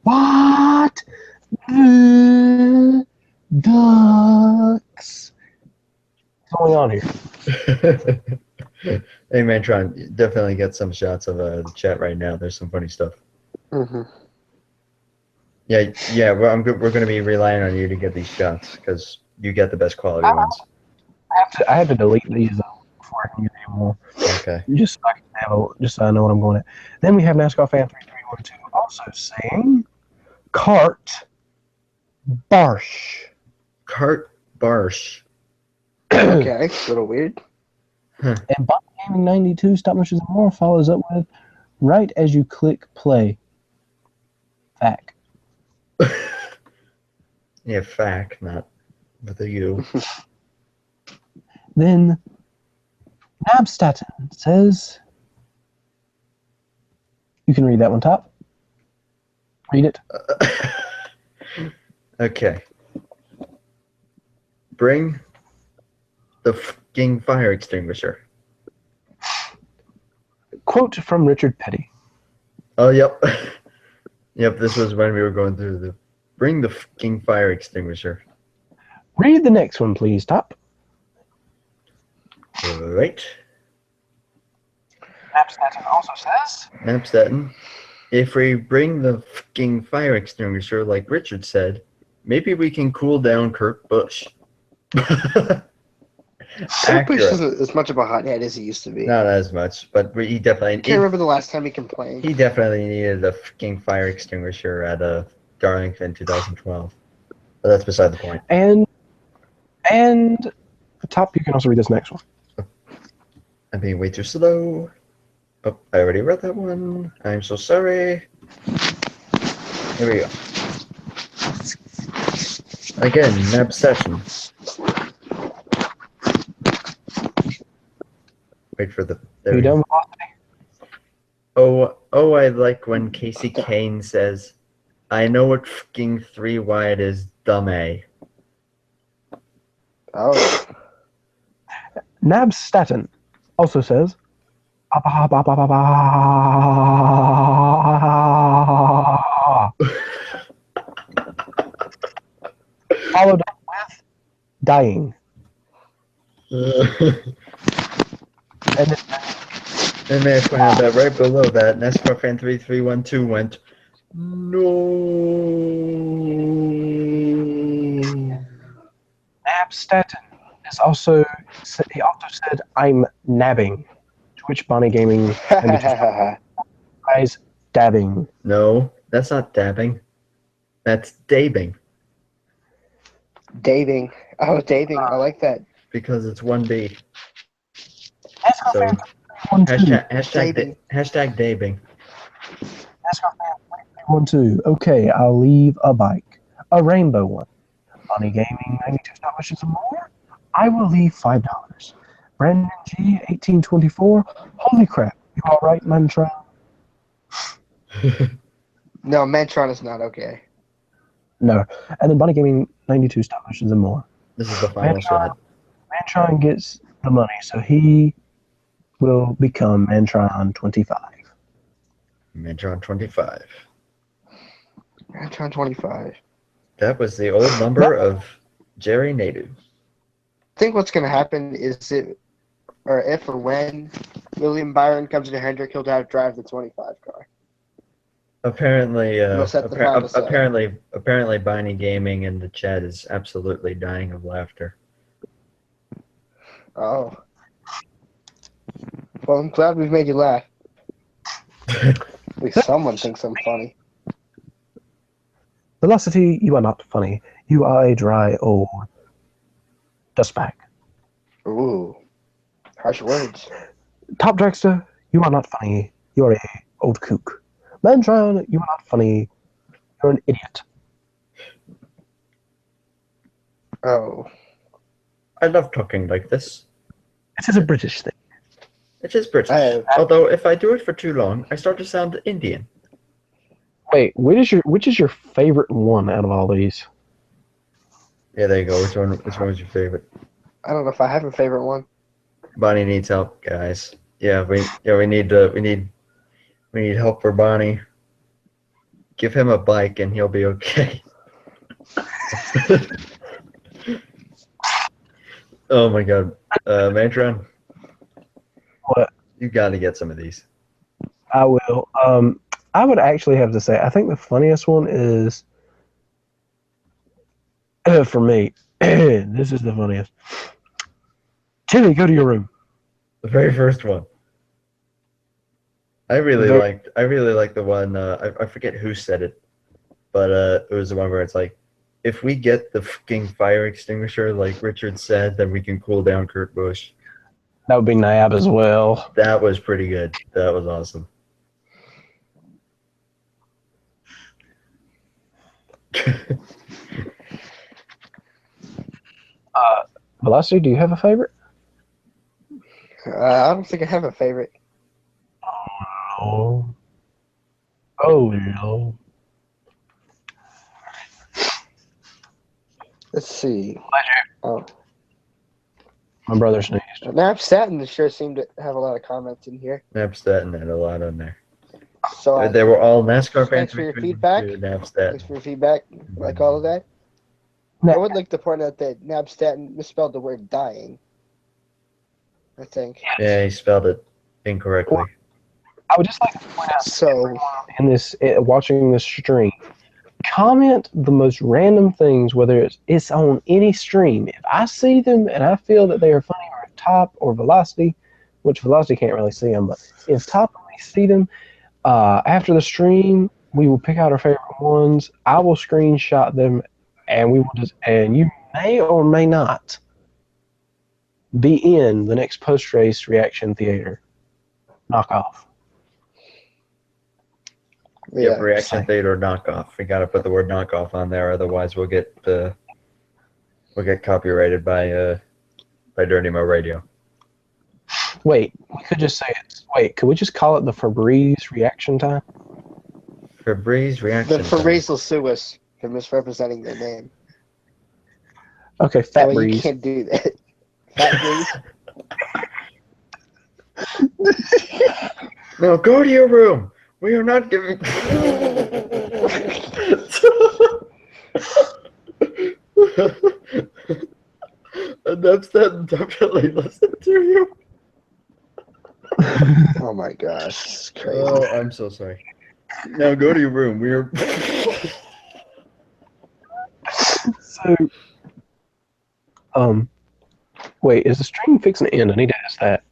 Speaker 1: What? The ducks. What's going on here?
Speaker 2: Hey, Mantron, definitely get some shots of the chat right now. There's some funny stuff.
Speaker 3: Mm-hmm.
Speaker 2: Yeah. We're going to be relying on you to get these shots because you get the best quality ones.
Speaker 1: I have to delete these before I can get any more.
Speaker 2: Okay.
Speaker 1: Just so I know what I'm going at. Then we have NASCAR fan 3312 also saying Cart Barsh.
Speaker 2: Cart Barsh.
Speaker 3: Okay, a little weird.
Speaker 1: And Bonnie Gaming 92 Stop Motions and More follows up with right as you click play. Fact.
Speaker 2: Yeah, fact, not with a U.
Speaker 1: Then Nabstatin says, you can read that one top. Read it.
Speaker 2: Okay. Bring the fucking fire extinguisher.
Speaker 1: Quote from Richard Petty.
Speaker 2: Oh, yep. Yep, this was when we were going through the bring the fucking fire extinguisher.
Speaker 1: Read the next one, please, top.
Speaker 2: Right.
Speaker 1: Nabstatin also says,
Speaker 2: Napstatin. If we bring the fucking fire extinguisher, like Richard said, maybe we can cool down Kurt Busch.
Speaker 3: Kurt Busch isn't as much of a hothead as he used to be.
Speaker 2: Not as much, but
Speaker 3: I can't remember the last time he complained.
Speaker 2: He definitely needed a fucking fire extinguisher at Darlington 2012. But that's beside the point.
Speaker 1: And top, you can also read this next one.
Speaker 2: I'm being way too slow. Oh, I already read that one. I'm so sorry. Here we go. Again, Nab session. Wait for the. There
Speaker 1: Are you
Speaker 2: we go.
Speaker 1: done with Velocity?
Speaker 2: Oh, I like when Casey Kane says, I know what fucking 3 wide is, dumb A.
Speaker 3: Oh.
Speaker 1: Nab Staten also says, followed up with dying. And then
Speaker 2: And may I point out that right below that, NASCAR fan 3312 went, no.
Speaker 1: Nab Staten is also, he also said, I'm nabbing. To which Bonnie Gaming guys dabbing.
Speaker 2: No, that's not dabbing. That's dabing.
Speaker 3: Daving. Oh, daving. I like that.
Speaker 2: Because it's 1B.
Speaker 1: NASCAR
Speaker 2: So,
Speaker 1: fan 312.
Speaker 2: hashtag dabing.
Speaker 1: NASCAR fan 312. Okay, I'll leave a bike. A rainbow one. Bonnie Gaming, 92 star wishes and more. I will leave $5. Brandon G, 1824. Holy crap. You alright, Mantron?
Speaker 3: No, Mentron is not okay.
Speaker 1: No. And then Bonnie Gaming, 92 star wishes and more.
Speaker 2: This is the final shot.
Speaker 1: Mantron gets the money, so he will become Mantron 25.
Speaker 2: Metron 25.
Speaker 3: Mentron 25.
Speaker 2: That was the old number of Jerry Nadeau.
Speaker 3: I think what's going to happen is if or when William Byron comes to Hendrick, he'll have to drive the 25 car.
Speaker 2: Apparently,
Speaker 3: We'll set the final set.
Speaker 2: apparently, Bonnie Gaming in the chat is absolutely dying of laughter.
Speaker 3: Oh. Well, I'm glad we've made you laugh. At least someone thinks I'm funny.
Speaker 1: Velocity, you are not funny. You are a dry old dustbag.
Speaker 3: Ooh. Harsh words.
Speaker 1: Top Dragster, you are not funny. You are a old kook. Mantron, you are not funny. You're an idiot.
Speaker 3: Oh.
Speaker 2: I love talking like this.
Speaker 1: This is a British thing.
Speaker 2: It is British. Although, if I do it for too long, I start to sound Indian.
Speaker 1: Wait, which is your favorite one out of all these?
Speaker 2: Yeah, there you go. Which one was your favorite?
Speaker 3: I don't know if I have a favorite one.
Speaker 2: Bonnie needs help, guys. We need help for Bonnie. Give him a bike and he'll be okay. Oh my god. Mantron.
Speaker 1: What?
Speaker 2: You gotta get some of these.
Speaker 1: I will. I would actually have to say, I think the funniest one is, for me, this is the funniest. Timmy, go to your room.
Speaker 2: The very first one. I really like the one. I forget who said it, but it was the one where it's like, if we get the fucking fire extinguisher like Richard said, then we can cool down Kurt Busch.
Speaker 1: That would be Nab as well.
Speaker 2: That was pretty good. That was awesome.
Speaker 1: Velocity, do you have a favorite?
Speaker 3: I don't think I have a favorite.
Speaker 1: Oh. Oh, no.
Speaker 3: Let's see. Oh.
Speaker 1: My brother sneezed.
Speaker 3: Nap Staten sure seemed to have a lot of comments in here.
Speaker 2: Napstatin had a lot on there.
Speaker 3: So
Speaker 2: They were all NASCAR fans.
Speaker 3: Thanks for your feedback. Thanks for your feedback. Like all of that. I would like to point out that Nab Staten misspelled the word dying. I think.
Speaker 2: Yeah, he spelled it incorrectly.
Speaker 1: I would just like to point out,
Speaker 3: So
Speaker 1: in this, watching this stream, comment the most random things, whether it's on any stream. If I see them and I feel that they are funny, or Top or Velocity, which Velocity can't really see them, but if Top and I see them after the stream, We will pick out our favorite ones. I will screenshot them, and we will and you may or may not be in the next post-race reaction theater knockoff.
Speaker 2: Yep, reaction theater knockoff. We gotta put the word knockoff on there, otherwise we'll get copyrighted by Dirty Mo Radio.
Speaker 1: Wait, we could just say it. Wait, could we just call it the Febreze reaction time?
Speaker 2: Febreze reaction.
Speaker 3: The Febreze will sue us for misrepresenting their name.
Speaker 1: Okay, Fat
Speaker 3: You
Speaker 1: Breeze.
Speaker 3: can't do that. Fat Breeze.
Speaker 2: No, go to your room. We are not giving. Enough said. Definitely listen to you.
Speaker 3: Oh my gosh, this is crazy.
Speaker 2: Oh, I'm so sorry. Now go to your room. We are.
Speaker 1: So, wait, is the stream fixing to end? I need to ask that.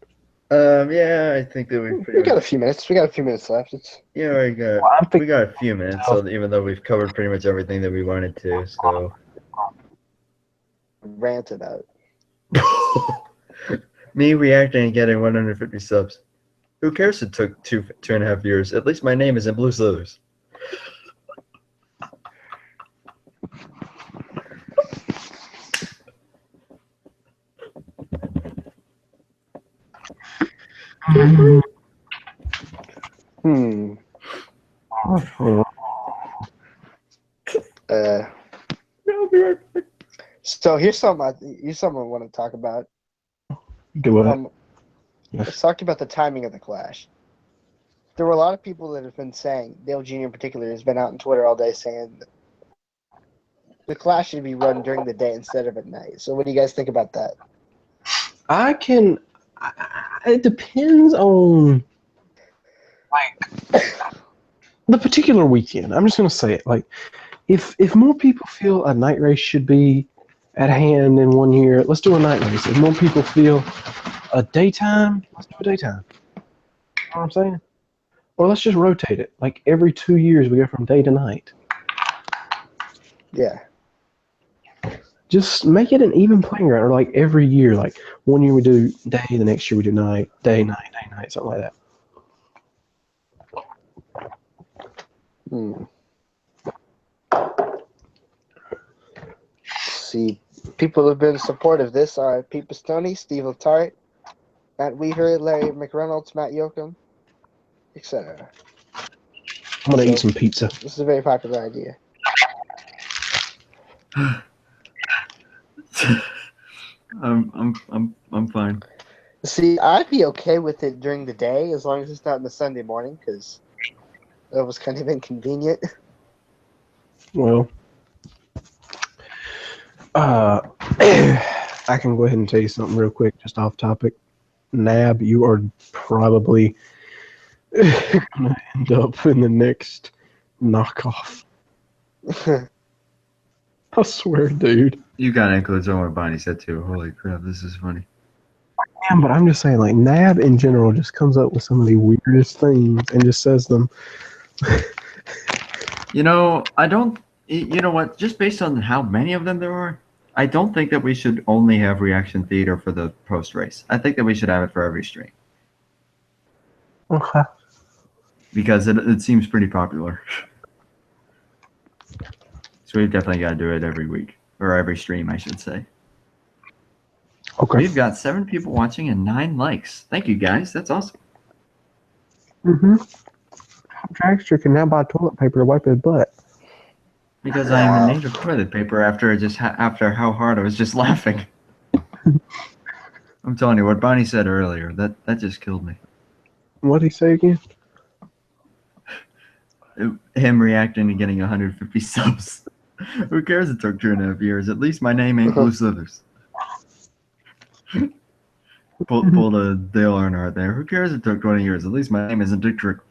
Speaker 2: Yeah, I think that
Speaker 3: We got a few minutes. We got a few minutes left.
Speaker 2: Yeah, we got a few minutes. So even though we've covered pretty much everything that we wanted to, so.
Speaker 3: Rant about.
Speaker 2: Me reacting and getting 150 subs. Who cares? It took 2.5 years. At least my name is in Blue Slithers.
Speaker 3: So here's something I want to talk about.
Speaker 1: Go ahead.
Speaker 3: Let's talk about the timing of the clash. There were a lot of people that have been saying, Dale Jr. in particular has been out on Twitter all day saying the clash should be run during the day instead of at night. So what do you guys think about that?
Speaker 1: It depends on like the particular weekend. I'm just gonna say it. Like if more people feel a night race should be at hand in 1 year, let's do a night race. If more people feel a daytime, let's do a daytime. You know what I'm saying? Or let's just rotate it. Like every 2 years we go from day to night.
Speaker 3: Yeah.
Speaker 1: Just make it an even playing ground, or like every year, like 1 year we do day, the next year we do night, day, night, something like that.
Speaker 3: See, people have been supportive of this are Pete Pistone, Steve Letarte, Matt Weaver, Larry McReynolds, Matt Yoakum, etc.
Speaker 1: I'm gonna eat some pizza.
Speaker 3: This is a very popular idea.
Speaker 2: I'm fine.
Speaker 3: See, I'd be okay with it during the day as long as it's not in the Sunday morning, because that was kind of inconvenient.
Speaker 1: Well, I can go ahead and tell you something real quick, just off topic. Nab, you are probably gonna end up in the next knockoff. I swear, dude.
Speaker 2: You gotta include some what Bonnie said too. Holy crap, this is funny.
Speaker 1: Yeah, but I'm just saying, like, Nab in general just comes up with some of the weirdest things and just says them.
Speaker 2: You know what? Just based on how many of them there are, I don't think that we should only have reaction theater for the post race. I think that we should have it for every stream.
Speaker 1: Okay.
Speaker 2: Because it seems pretty popular. So we've definitely got to do it every week. Or every stream, I should say.
Speaker 1: Okay.
Speaker 2: We've got 7 people watching and 9 likes. Thank you, guys. That's awesome.
Speaker 1: Mm-hmm. Dragster can now buy toilet paper to wipe his butt.
Speaker 2: Because I am in need of toilet paper after how hard I was just laughing. I'm telling you, what Bonnie said earlier, that just killed me.
Speaker 1: What'd he say again?
Speaker 2: Him reacting to getting 150 subs. Who cares it took 2.5 years? At least my name ain't Blue Slithers. Pull the Dale Earnhardt there. Who cares it took 20 years? At least my name isn't Dick Trickle.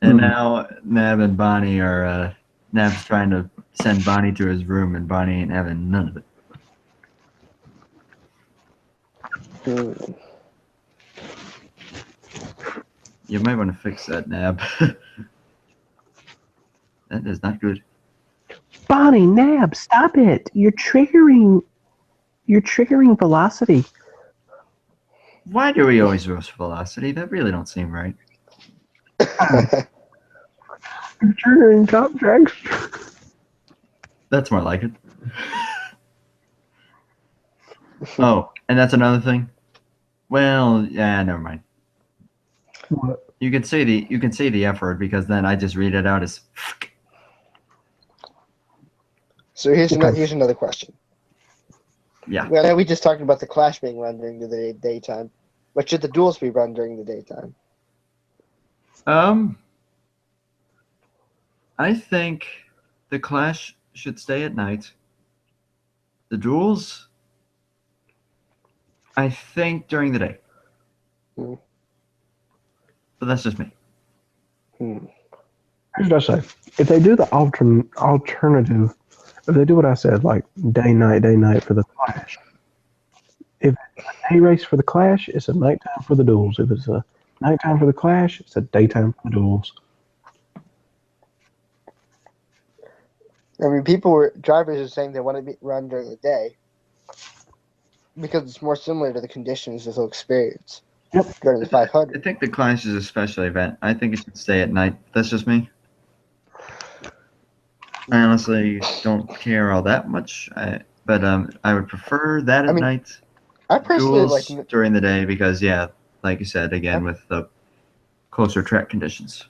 Speaker 2: And now Nab and Bonnie are Nab's trying to send Bonnie to his room, and Bonnie ain't having none of it. You might want to fix that, Nab. That is not good.
Speaker 1: Bonnie, Nab, stop it! You're triggering velocity.
Speaker 2: Why do we always roast velocity? That really don't seem right.
Speaker 1: You're triggering top drags.
Speaker 2: That's more like it. Oh, and that's another thing. Well, yeah, never mind.
Speaker 1: What?
Speaker 2: You can say the F word because then I just read it out as fuck.
Speaker 3: So here's
Speaker 1: Okay.
Speaker 3: here's another question.
Speaker 2: Yeah.
Speaker 3: Well, I know we just talked about the Clash being run during the daytime, but should the duels be run during the daytime?
Speaker 2: I think the Clash should stay at night. The duels, I think during the day.
Speaker 3: Hmm.
Speaker 2: But that's just me.
Speaker 1: Here's what I say. If they do the alternative, if they do what I said, like day night for the Clash. If it's a day race for the Clash, it's a nighttime for the duels. If it's a nighttime for the Clash, it's a daytime for the duels.
Speaker 3: I mean, drivers are saying they want to be run during the day because it's more similar to the conditions that they'll experience during the
Speaker 2: I
Speaker 3: 500.
Speaker 2: think the Clash is a special event. I think it should stay at night. That's just me. I honestly don't care all that much. But I would prefer that at night.
Speaker 3: I personally
Speaker 2: Duels
Speaker 3: like.
Speaker 2: during the day because, yeah, like you said, again, with the closer track conditions.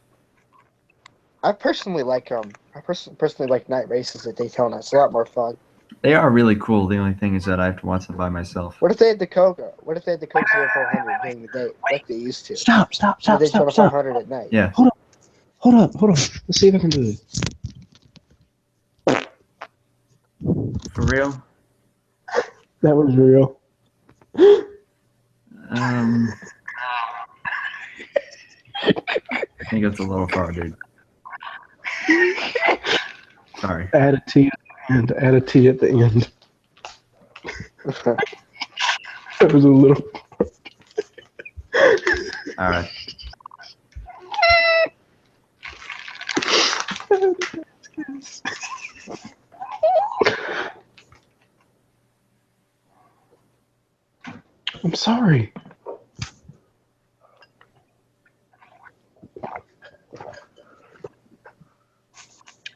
Speaker 3: I personally like night races at Daytona. It's a lot more fun.
Speaker 2: They are really cool. The only thing is that I have to watch them by myself.
Speaker 3: What if they had the Coca? What if they had the Coke 0400 during the day, like they used to?
Speaker 1: Stop.
Speaker 3: The Daytona 500 at night.
Speaker 2: Yeah.
Speaker 1: Hold up. Let's see if I can do this.
Speaker 2: For real?
Speaker 1: That was real.
Speaker 2: I think it's a little far, dude. Sorry.
Speaker 1: Add a T at the end. That was a little.
Speaker 2: All right.
Speaker 1: I'm sorry.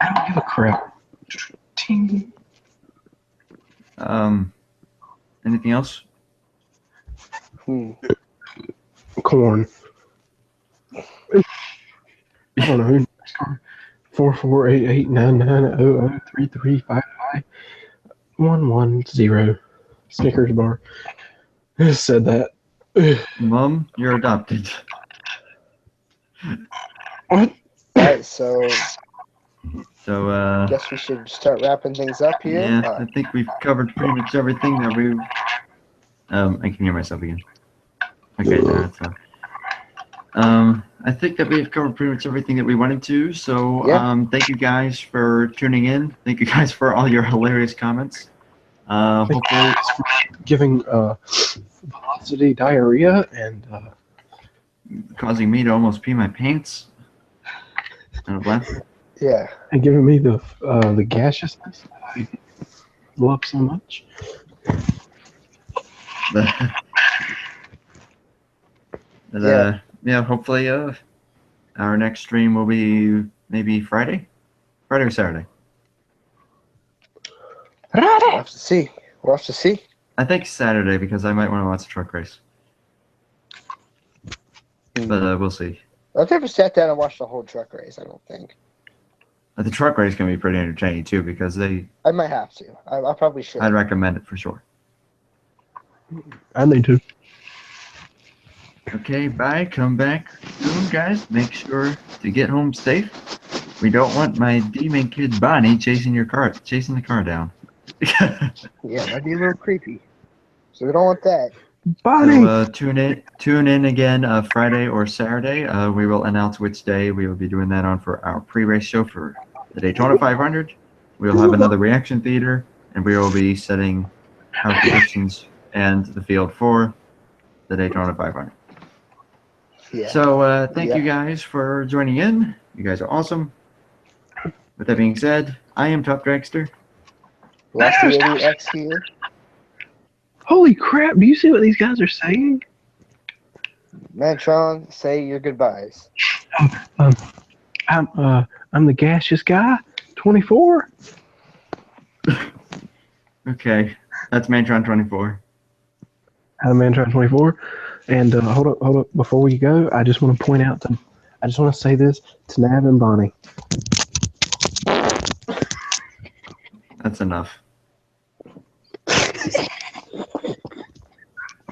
Speaker 1: I don't give a crap. Ting.
Speaker 2: Anything else?
Speaker 1: Corn. I don't know. 4488990033551110. Snickers bar. I just said that.
Speaker 2: Mom, you're adopted.
Speaker 1: What?
Speaker 3: Alright, so
Speaker 2: So,
Speaker 3: guess we should start wrapping things up here.
Speaker 2: yeah, I think we've covered pretty much everything that we. I can hear myself again. Okay, that's I think that we've covered pretty much everything that we wanted to. So,
Speaker 3: Yeah.
Speaker 2: thank you guys for tuning in. Thank you guys for all your hilarious comments. Hopefully,
Speaker 1: Giving velocity diarrhea and
Speaker 2: causing me to almost pee my pants. And laugh.
Speaker 3: Yeah.
Speaker 1: giving me the gaseousness that I love so much.
Speaker 2: Yeah, hopefully, our next stream will be maybe Friday or Saturday.
Speaker 3: We'll have to see. We'll have to see.
Speaker 2: I think Saturday because I might want to watch the truck race. But we'll see.
Speaker 3: I've never sat down and watched the whole truck race, I don't think.
Speaker 2: The truck race can be pretty entertaining too because
Speaker 3: I might have to. I probably should.
Speaker 2: I'd recommend it for sure.
Speaker 1: I need to.
Speaker 2: Okay, bye. Come back soon, guys. Make sure to get home safe. We don't want my demon kid Bonnie chasing the car down.
Speaker 3: Yeah, that'd be a little creepy. So we don't want that.
Speaker 1: Bonnie!
Speaker 2: So tune in again Friday or Saturday. We will announce which day we will be doing that on for our pre-race show for the Daytona 500. We will have another reaction theater, and we will be setting our predictions and the field for the Daytona 500.
Speaker 3: Yeah.
Speaker 2: So thank
Speaker 3: Yeah.
Speaker 2: you guys for joining in. You guys are awesome. With that being said, I am Top Dragster.
Speaker 3: Lusty Idiot X here.
Speaker 1: Holy crap! Do you see what these guys are saying?
Speaker 3: Mantron, say your goodbyes.
Speaker 1: I'm the gaseous guy. 24.
Speaker 2: Okay, that's Mantron24.
Speaker 1: I'm Mantron 24. And hold up. Before we go, I just want to point out I just want to say this to Nav and Bonnie.
Speaker 2: That's enough.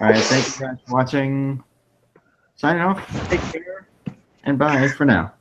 Speaker 2: All right, thank you guys for watching. Signing off. Take care, and bye for now.